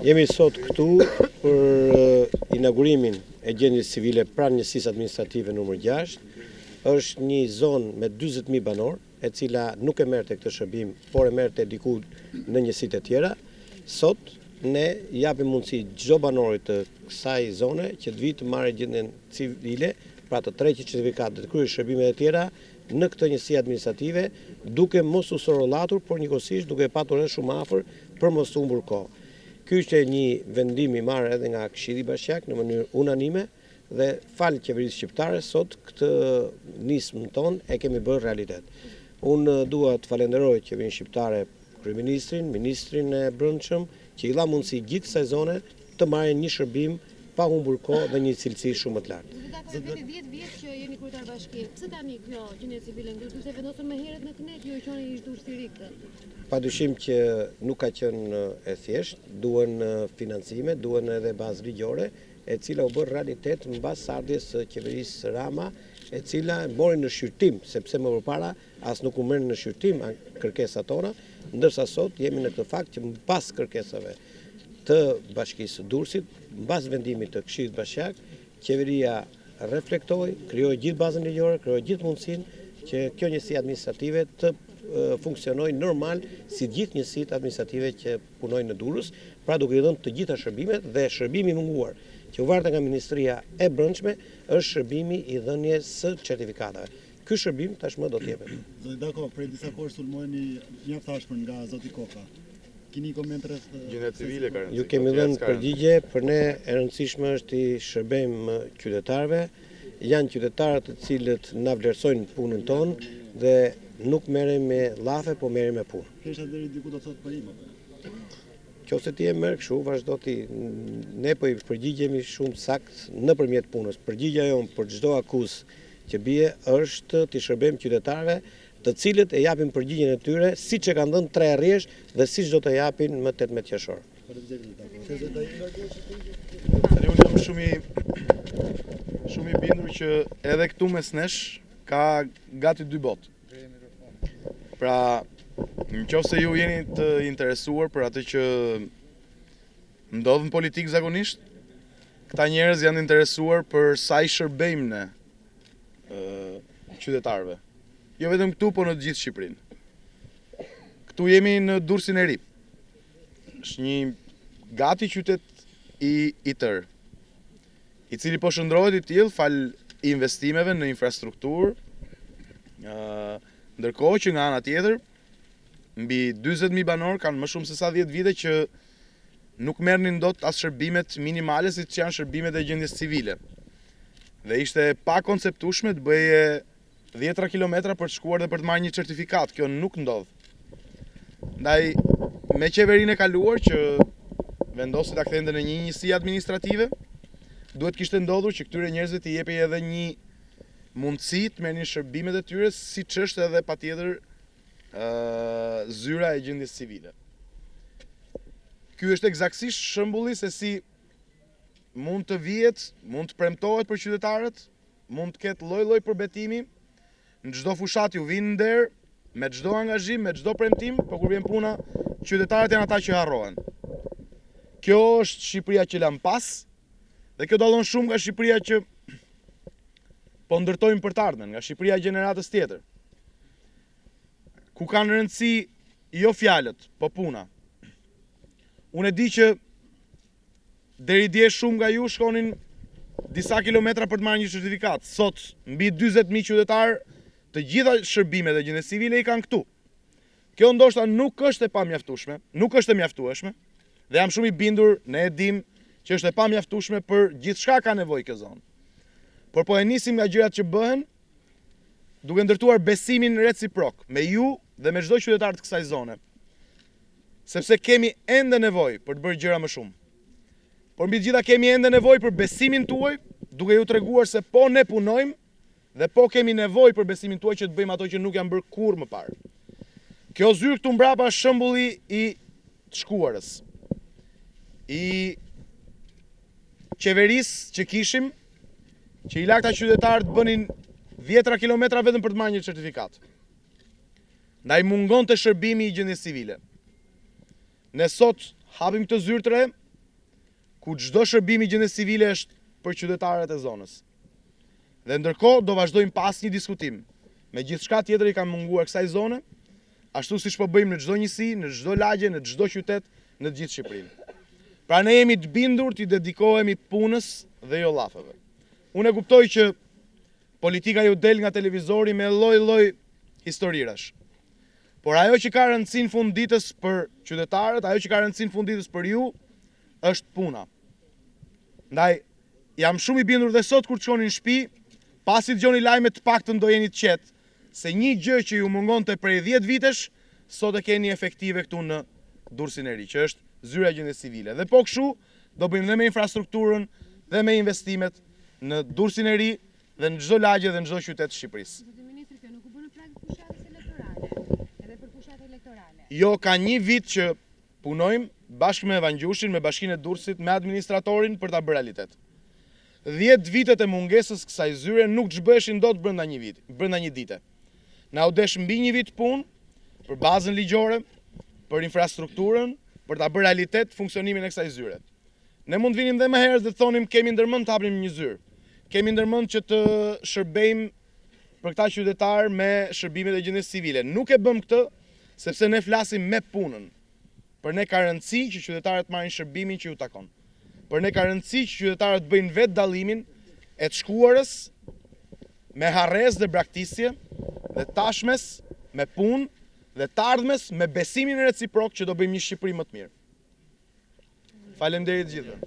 Jemi sot këtu për inaugurimin e gjendjes civile pranë njësisë administrative numër 6. Është një zonë me 40.000 banor, e cila nuk e merrte këtë shërbim, por e merrte diku në njësitë e tjera. Sot ne japim mundësi çdo banorit të kësaj zone që të vijë të marrë gjendjen civile, pra të tërheqë certifikat dhe të kryejë shërbimet e tjera në këtë njësi administrative, duke mos u sorollatur, por njëkohësisht duke patur shumë afër për mos të humbur kohë. Ky është një vendim i marrë edhe nga Këshilli Bashkiak në mënyrë unanime dhe falë qeverisë shqiptare sot këtë nismën tonë e kemi bërë realitet. Unë dua të falenderoj qeverinë shqiptare, kryeministrin, ministrin e brendshëm, që i dha mundësi gjithë kësaj zone të marrin një shërbim pa humbur kohë dhe një cilësi shumë më të lartë. Zotëri, 10 vjet që jeni kryetar bashkie, pse tani kjo gjendje civile ngritur se vendosën më herët në kënet, ju e qoni ish-durësi ri këtë? Padyshim që nuk ka qenë e thjesht, duhen financime, duhen edhe bazë ligjore, e cila u bë realitet mbas ardhjes së qeverisë Rama, e cila mori në shqyrtim, sepse më përpara as nuk u merrën në shqyrtim kërkesat tona, ndërsa sot jemi në këtë fakt që mbas kërkesave të Bashkisë së Durrësit, mbas vendimit të Këshillit Bashkiak, qeveria reflektoi, krijoi gjithë bazën ligjore, krijoi gjithë mundësinë që kjo njësi administrative të funksionojë normal si gjithë njësitë administrative që punojnë në Durrës, pra duke i dhënë të gjitha shërbimet dhe shërbimi i munguar që u varta nga Ministria e Brendshme është shërbimi i dhënies së certifikatave. Ky shërbim tashmë do të jepet. Zoti Dako, prej disa kohë sulmoheni mjaftashëm nga zoti Koka. Keni koment rreth gjendja civile ka rëndësi. Ju kemi dhënë përgjigje, për ne e rëndësishme është i shërbejmë qytetarëve, janë qytetarët të cilët na vlerësojnë punën tonë dhe nuk merrem me llafe, po merrem me punë. Kesha deri diku do thotë për im. Qose ti e merr kështu, vazhdo ti. Ne po i përgjigjemi shumë sakt nëpërmjet punës. Përgjigja jonë për çdo akuzë që bie është të shërbejmë qytetarëve, të cilët e japin përgjigjen e tyre siç e kanë dhënë 3 rrjesh dhe siç do të japin më 18 qershor. Tani unë jam shumë i bindur që edhe këtu mes nesh ka gati 2 botë. Pra, nëse ju jeni të interesuar për atë që ndodh në politikë zakonisht, këta njerëz janë interesuar për sa i shërbejmë ne qytetarëve. Jo vetëm këtu, po në të gjithë Shqipërinë. Këtu jemi në Durrësin e Ri. Është një gati qytet i tërë, i cili po shndrohet i tillë fal investimeve në infrastrukturë, ndërkohë që nga ana tjetër mbi 40.000 banor kanë më shumë se sa 10 vite që nuk merrnin dot as shërbimet minimale siç janë shërbimet e gjendjes civile. Dhe ishte pa konceptueshme të bëje 10 kilometra për të shkuar dhe për të marrë një certifikat. Kjo nuk ndodh. Ndaj me qeverinë e kaluar që vendosi ta kthente në një njësi administrative, duhet kishte ndodhur që këtyre njerëzve t'i jepej edhe një mundësi të merrnin shërbimet e tyre, siç është edhe patjetër zyra e gjendjes civile. Ky është eksaktësisht shembulli se si mund të vihet, mund të premtohet për qytetarët, mund të ketë lloj-lloj përbetimi, në çdo fushat ju vinë nder, me çdo angazhim, me çdo premtim, por kur vjen puna, qytetarët janë ata që harrohen. Kjo është Shqipëria që lam pas, dhe kjo dallon shumë nga Shqipëria që po ndërtojmë për të ardhmen, nga Shqipëria e gjeneratës tjetër. Ku kanë rëndësi jo fjalët, po puna. Unë e di që deri dje shumë nga ju shkonin disa kilometra për të marrë një certifikat. Sot, mbi 40.000 qytetarë, të gjitha shërbimet e gjendjes civile i kanë këtu. Kjo ndoshta nuk është e pamjaftueshme, nuk është e mjaftueshme, dhe jam shumë i bindur, ne e dim që është e pamjaftueshme për gjithçka ka nevojë kjo zonë. Por po e nisim nga gjërat që bëhen, duke ndërtuar besimin reciprok me ju dhe me çdo qytetar të kësaj zone. Sepse kemi ende nevojë për të bërë gjëra më shumë. Por mbi të gjitha kemi ende nevojë për besimin tuaj, duke ju treguar se po ne punojmë dhe po kemi nevojë për besimin tuaj që të bëjmë ato që nuk janë bërë kurrë më parë. Kjo zyrë këtu mbrapa është shembulli i të shkuarës, i qeverisë që kishim, që i lakta qytetarët bënin 10 kilometra vetëm për të marrë një certifikat. Ndaj mungon të shërbimi i gjendjes civile. Ne sot hapim këtë zyrë të re, ku çdo shërbim i gjendjes civile është për qytetarët e zonës. Dhe ndërkohë do vazhdojmë pas një diskutim me gjithçka tjetër i ka munguar kësaj zone, ashtu siç po bëjmë në çdo njësi, në çdo lagje, në çdo qytet, në gjithë Shqipërinë. Pra ne jemi të bindur t'i dedikohemi punës dhe jo llafeve. Unë e kuptoj që politika ju del nga televizori me lloj-lloj historirash. Por ajo që ka rëndësi në fund ditës për qytetarët, ajo që ka rëndësi në fund ditës për ju, është puna. Ndaj, jam shumë i bindur dhe sot kur të shkoni në shtëpi, pasi dëgjoni lajme të paktën do jeni të qetë, se një gjë që ju mungonte prej 10 vitesh, sot e keni efektive këtu në Durrësin e Ri, që është zyra e gjendjes civile. Dhe po kështu, do bëjmë dhe me infrastrukturën dhe me investimet në Durrësin e Ri dhe në çdo lagje dhe në çdo qytet të Shqipërisë. Zoti ministri, kjo nuk u bën në prag fushatës elektorale, edhe për fushatë elektorale. Jo, ka një vit që punojmë bashkë me Evangjushin, me Bashkinë e Durrësit, me administratorin për ta bërë realitet. 10 vitet e mungesës kësaj zyre nuk zhbeheshin dot brenda një dite. Na u desh mbi një vit punë për bazën ligjore, për infrastrukturën, për ta bërë realitet funksionimin e kësaj zyre. Ne mund vinim dhe më herët dhe thonim kemi ndërmend të hapim një zyrë. Kemi ndërmend që të shërbejmë për këta qytetarë me shërbimet e gjendjes civile. Nuk e bëm këtë sepse ne flasim me punën. Për ne ka rëndësi që qytetarët marrin shërbimin që ju takon. Për ne ka rëndësi që qytetarët bëjnë vetë dallimin e të shkuarës me harres dhe braktisje dhe tashmes me punë dhe të ardhmes me besimin reciprok që do bëjmë një Shqipëri më të mirë. Faleminderit gjithëve.